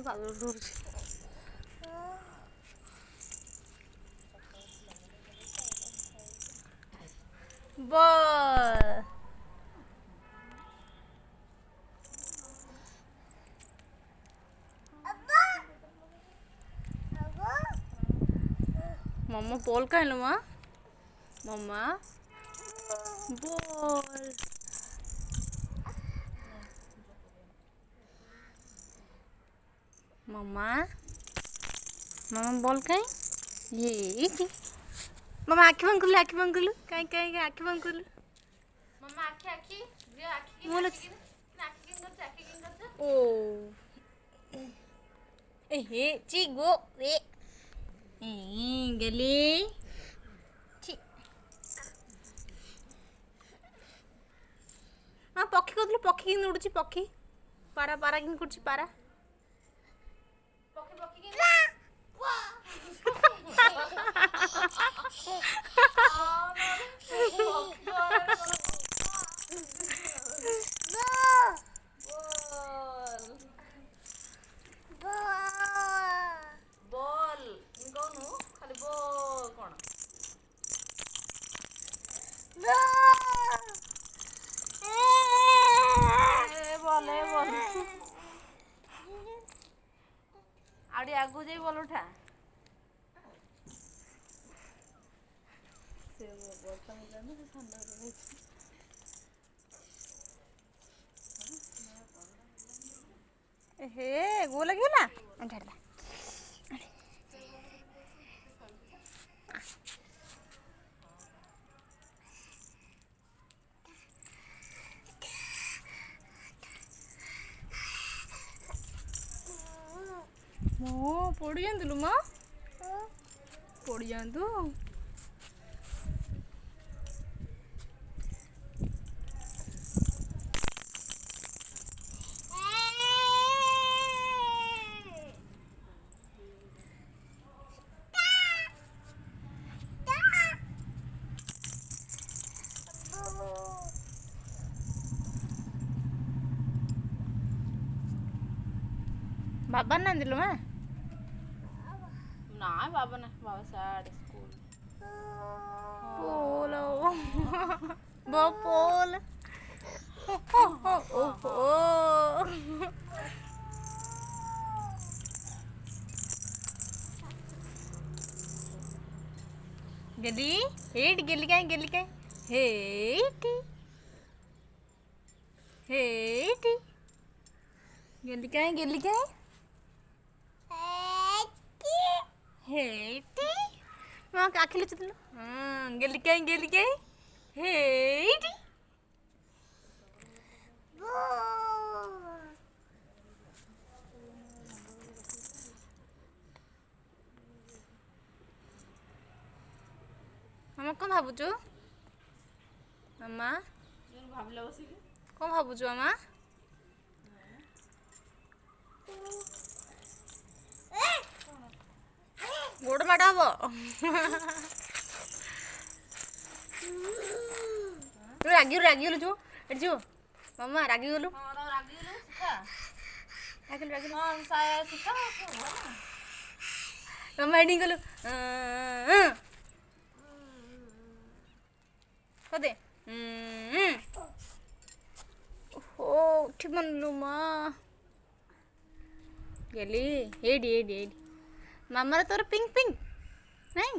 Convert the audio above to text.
ପାଦ ଧରୁଛି। ବଲ୍ मम्मा बॉल का लो माँ मम्मा बॉल मम्मा मम्मा बॉल कहीं ये मम्मा आखि बंद कर आखि बंद कर कहीं कहीं आखि बंद कर मम्मा आखि आखि जे आखि मोल आखि किन ओ ए हे ची गो ए गली ची हाँ पक्षी कहूँ पक्षी कि उड़ुची पक्षी पारा पारा कि करछि पारा पक्षी पक्षी किन आड़ी आगु जाई बोल उठा से बोलता मिला ना से ठंडा हो गई हे गो लगिगला ढाड़ा मो पड़ी जातु माँ पड़ी जातु बाबा ना दिल माँ ना बाबा ना बाबा साड स्कूल पोल बो पोल ओ गली हेट गेली काय हेटी हेटी गेली काय हेटी माँ आखिले चुतलो गेली काय हेटी मामा कौन भावुचु मामा भाबिला बसिकी कौन भावुचु मामा गोड़ माड़ हम रागी जो जो मामा रागी गलु मामा एडी गलु कदे ओ ठीक मनलु माँ गेली एडी मामा तोर पिंक पिंक नहीं